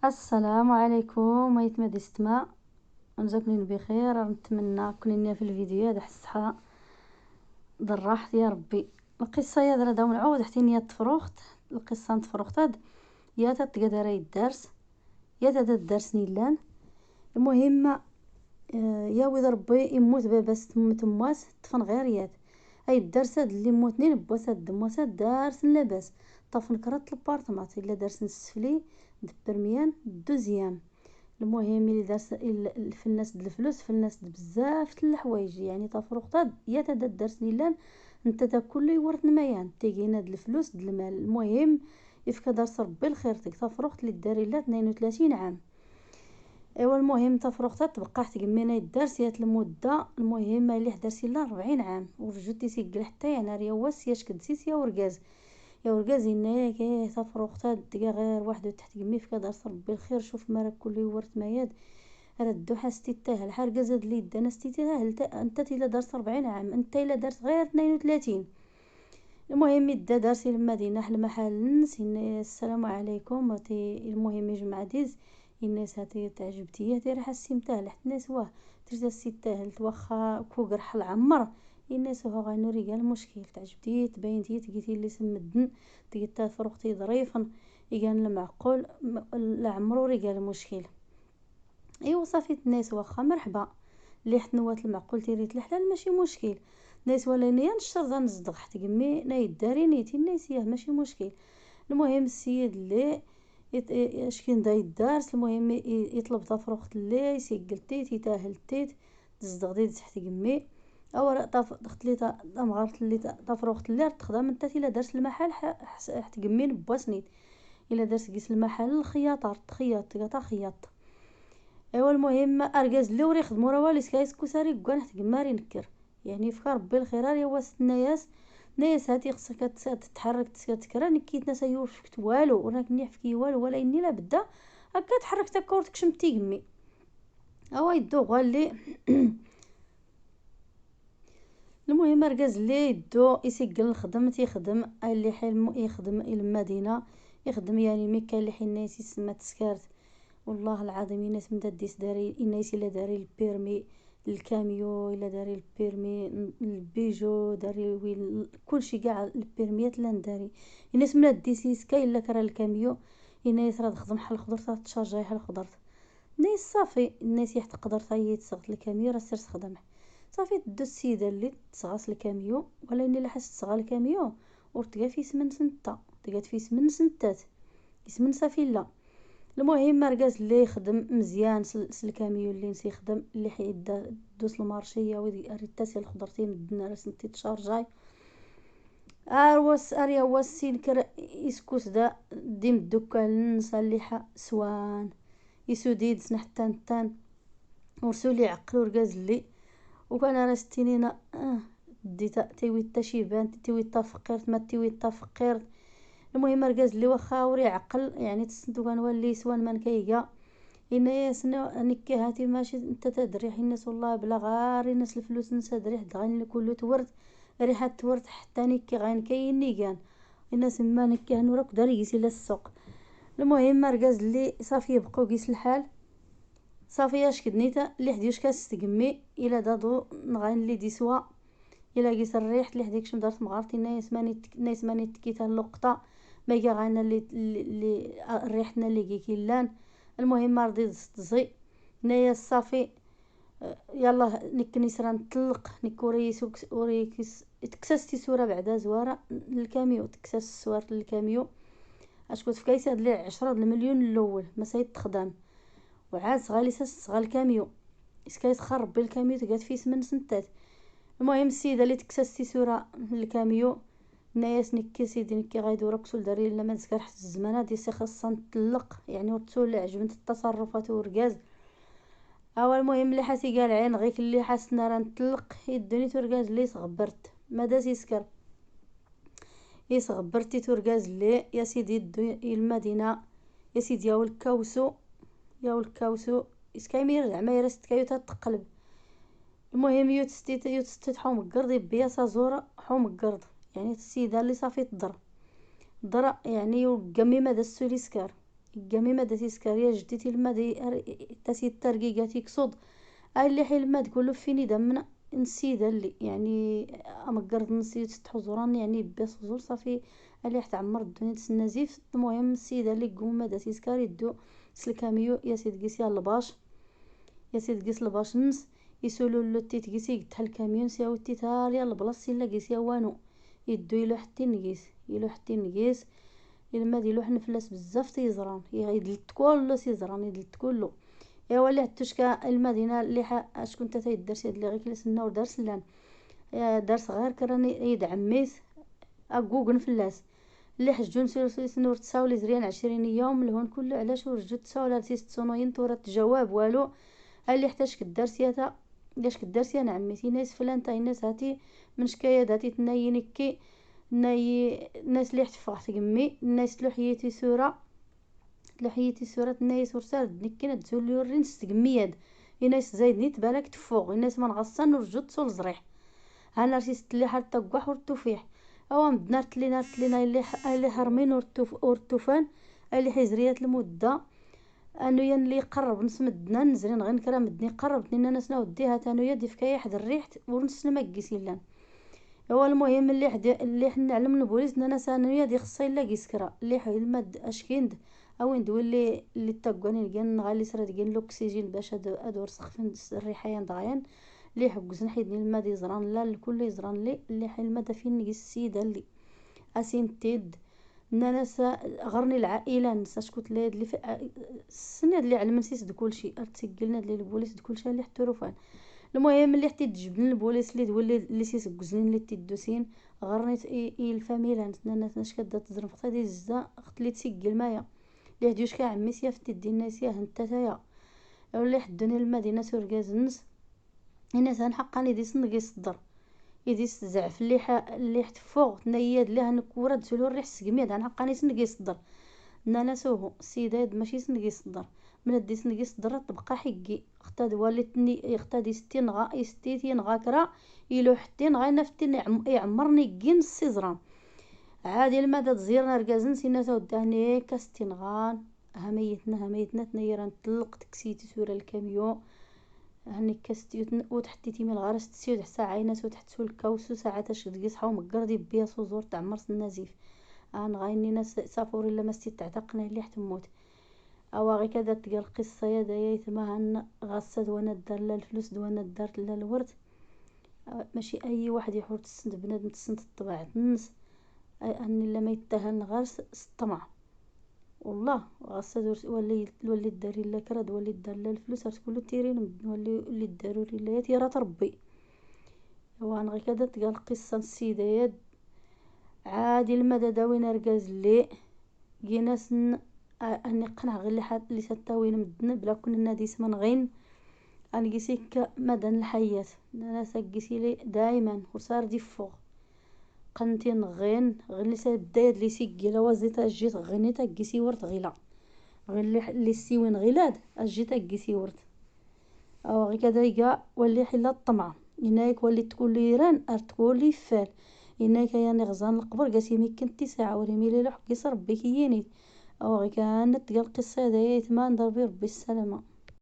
السلام عليكم ايتما ديستما، نجاكم بخير. نتمنى كوني في الفيديو هذا الصحة بالراحة يا ربي. القصة يا درا داو نعاود حتى نيا تفروخت. القصة تفروخت هاد يا تتقدر الدرس يا تدا الدرس نيلان. المهم يا ويد ربي يموت باباس تمواس طفن غير ياد اي الدرس هاد اللي موتني بواساد دمواساد دارس لاباس طفن كرات البارطمات الا دارس السفلي دبرميان دوزيام. المهم اللي دارس في الناس د الفلوس في الناس بزاف د الحوايج، يعني تفرق يا تدا الدرس نيلان انت تا كل يورث نميان تيجينا د الفلوس د المال. المهم يفك درس ربي الخير تك تفرقت اللي داري لا 32 عام. ايوا المهم تفرقت تبقى تقمينا الدرس يات المده. المهم اللي حدرتي لا 40 عام ورجعتي سيقل حتى انا ريواس ياش كدسيس يا ورقاز يا ورقاز هنا كي تفرقت دقا غير واحد تحت قمي في درس ربي الخير. شوف ما راك كل ورث مياد ردو حستي تاهل حرقه زاد لي انا ستي تاهل انت تيلا درس 40 عام انت الا درس غير 32. المهم يدا دارسي المدينه حل محل نسي السلام عليكم المهم يجمع ديز الناس هاتي تعجبتي هاتي راح السيمتاه لحت الناس واه ترجع السيتاه واخا كوكر حل عمر الناس هو غانو رجال المشكل تعجبتي تبينتي تقيتي اللي سمدن تقيتا فرقتي ظريفا يقال المعقول لعمرو رجال المشكل. ايوا صافي الناس واخا مرحبا اللي حنوات المعقول تيريت الحلال ماشي مشكل. ناس ولا نيا نشرط نصدق حتى قمي ناي داري نيتي الناس ياه ماشي مشكل. المهم السيد اللي اشكين دا يدارس المهم يطلب تفرخت اللي يسقلتي تيتاهلتي تصدق دي تحت قمي او دخلت لي مغارت اللي تفرخت اللي تخدم انت الا دارس المحل حتى قمي بواسنيت الا دارس قيس المحل الخياطه تخيط تا خياط. ايوا المهم ارجاز اللي وري خدمو راه والي سكايس كوساري كاع حتى قماري نكر يعني فكر ربي الخير يا واس الناس ناس هاتي خصك تتحرك تكرا نكيت ناس يوفكت والو وراك نحكي والو ولا اني لا بدا هكا تحرك تكورتك شمتي قمي اوا يدو غالي. المهم رجاز اللي يدو يسجل الخدم تيخدم اللي حلم يخدم المدينه يخدم يعني ميكا اللي حين ناس يسمى تسكارت. والله العظيم الناس مدديس داري الناس الا داري البيرمي الكاميو الا داري البيرمي البيجو داري وين كلشي كاع البيرميات لا نداري الناس مدديس كاين الا كرا الكاميو الناس راه تخدم حل خضر تشارجاي حل خضر الناس صافي الناس تقدر تاي تسغط الكاميو راه سير تخدم صافي تدو السيده اللي تسغاس الكاميو ولا اني لا حس تسغا الكاميو ورتقا في سمن سنتا تقات في سمن سنتات اسمن صافي لا. المهم رجاز اللي يخدم مزيان الكاميو اللي نسي يخدم اللي حيدا دوس المارشيه ودي اريتاسي الخضرتين مدنا رسنتي تشارجاي ارواس اريا واسين كر يسكوس دا ديم الدكان نصليحه سوان يسوديد حتى نتان ورسولي عقلو رجاز اللي وكان راستينينا ديتا تيوي تشيبان تيوي تفقير ما تيوي تفقير. المهم رجاز اللي واخا وري عقل يعني تسنتو كنولي سوان من كيكا الناس نكي هاتي ماشي انت تدري الناس والله بلا غار الناس الفلوس نسى دري حد غين كله تورت ريحه تورت حتى نكي غين كاين نيكان الناس ما نكي هنورك داري يسي للسوق. المهم رجاز اللي صافي يبقوا قيس الحال صافي اش كدنيتا اللي حديوش كاس تقمي الى دادو نغين اللي ديسوا الى قيس الريح اللي حديك شم دارت مغارتي ناس ماني تكيتا اللقطه ما جا غانا اللي ريحنا اللي كيلان. المهم رضيت تزي نايا الصافي يلا نكني سرا نطلق نكوري وريكس تكسستي صوره بعدا زواره الكاميو تكسس صور الكاميو اشكون في كايس هاد لي 10 المليون الاول ما سايت تخدم وعاد صغالي صغا الكاميو اسكايس خرب بالكاميو تقات فيه 8 سنتات. المهم السيده اللي تكسستي صوره الكاميو ناس نكي سيدي نكي غايدو ركسول داري لما نسكر حتى الزمانه دي سي خاصها نطلق يعني ورتول عجبنت التصرفات وركاز. اول المهم اللي حاسي قال عين غيك اللي حاسنا راه نطلق يدوني توركاز اللي صغبرت مادا سيسكر يصغبرتي توركاز اللي يا سيدي المدينه يا سيدي يا الكاوسو يا الكاوسو اسكايمير زعما يرست كايو تقلب. المهم يوتستي حوم القرد بياسا زوره حوم القرد يعني السيده اللي صافي تضر يعني وقمي مادا السولي سكر قامي مادا تيسكاريا جديتي المادا تاسي الترقيقة تيكصد اللي حي الماد كله فيني دمنا نسيدا اللي يعني امقرض نسيت تحضران يعني بس زور صافي اللي تعمر الدنيا تسنى زيف. المهم السيده اللي قوم مادا تيسكار يدو سلكاميو يا سيد قيس يا الباش يا سيد قيس الباش نس يسولو لو تيتقيسي قتها الكاميون سياو تيتالي البلاص الا قيس يا وانو يدو يلو حتى نقيس يلو حتى نقيس الماد يلوح نفلاس بزاف تيزران يدلت كله تيزران يدلت كله. ايوا اللي عتوشكا المدينه اللي شكون تا تيدرس هاد اللي غير كلاسنا ودرس لان درس غير كراني يدعم ميس اكوكن فلاس اللي حجون سنور تساولي زريان 20 يوم لهون كله علاش ورجو تساولا تيست صونوين تورا جواب والو اللي احتاج كدرسياتا لاش كدرسيا نعمتي ناس فلان تاع الناس هاتي من شكايه هاتي تناينكي ناي الناس اللي حتفرح تقمي الناس تلوحيتي سوره تلوحيتي سوره الناس ورسال دنكنا تزولي ورينس تقمياد الناس زايدني تبالك تفوق الناس من غصان ورجو تصول زريح انا رسيت لي حتى الطقاح والتوفيح او مدنارت لينا اللي حرمين ورتوفان اللي حزريات المده انو اللي يقرب نسمدنا نزرين غير كرا مدني قربتني انا ناس نوديها تانويا دي فكايه حد الريح ونس المقيس لان هو المهم اللي حنا نعلم البوليس انا سانويا دي خصها الا كيسكرا اللي حيد المد اشكيند او ندوي اللي تاكوني كان غالي سرا كان الاكسجين باش ادور سخفن الريحيان دغيان اللي حجز نحيدني الماء يزران لا الكل يزران لي اللي حي الماء فين نقيس السيده اللي اسين تيد ناس غرني العائله نسا شكوت لي اللي في السنه اللي على نسيت كل شيء ارتسجلنا لي البوليس كل شيء اللي احترفان. المهم اللي حتى تجبن البوليس اللي تولي اللي سيسكزنين اللي تدوسين غرنيت الفاميلا ناس ناش كدا تزرم فطيدي الزا اخت اللي تسجل مايا اللي هديوش كاع عمي سيا فتدي الناس يا هنتا تايا اللي حدوني المدينه سورغازنس الناس هنحقاني دي سنقي صدر يدي الزعف اللي حتفوق تنياد ليه نكورة تسولو الريح سقميد هنحقاني سنقي صدر نانا سوهو السيداد ماشي سنقي صدر من الدي سنقي صدر تبقى حقي اختاد والتني اختاد يستيتين غاكرا يلو حتين غاينا فتين يعمرني كين السيزران عادي المدى تزيرنا ركازن سينا توداني كاستين غان هميتنا تنيران تلق تكسيتي سورة الكاميو هني كاستيوت وتحتيتي من الغرس تسيود حتى عينات وتحت سول الكوسو ساعات اش دقيس حاو مقردي بيا صوزور تاع مرس النزيف ان غايني ناس سافور الا ما تعتقنا اللي حتموت او غي كذا تلقى القصه يا دايا ثما هن غاسه دوانا دار لا الفلوس دوانا دارت لا الورد ماشي اي واحد يحور تسند بنادم تسند الطباع الناس اني لما يتهن غرس الطمع والله غاسه ولي داري لا كرد ولي دار لا الفلوس كله تيرين ولي الضروري لا يا ربي وان غي كذا تلقى القصه السيدات عادي المدى داوين ركاز لي جيناس اني قنع غير اللي ستاوين مدنا بلا كون النادي سمن غين اني قيسيك مدن الحياة انا سقيسي لي دائما وصار دي فوق قنتين غين غير اللي سدايد لي سيكي لو زيتا جيت غنيتا قيسي ورت غيلا غير اللي سيوين غيلاد اجيتا قيسي ورت او غي كذا ولي حلا الطمع هناك ولي تقول لي ران تقول لي فال هناك يعني غزان القبر قاسي كنتي ساعه وريمي لي لوح قيس ربي كييني او غي كانت تلقى القصه هذايا يتمان ضربي ربي السلامه.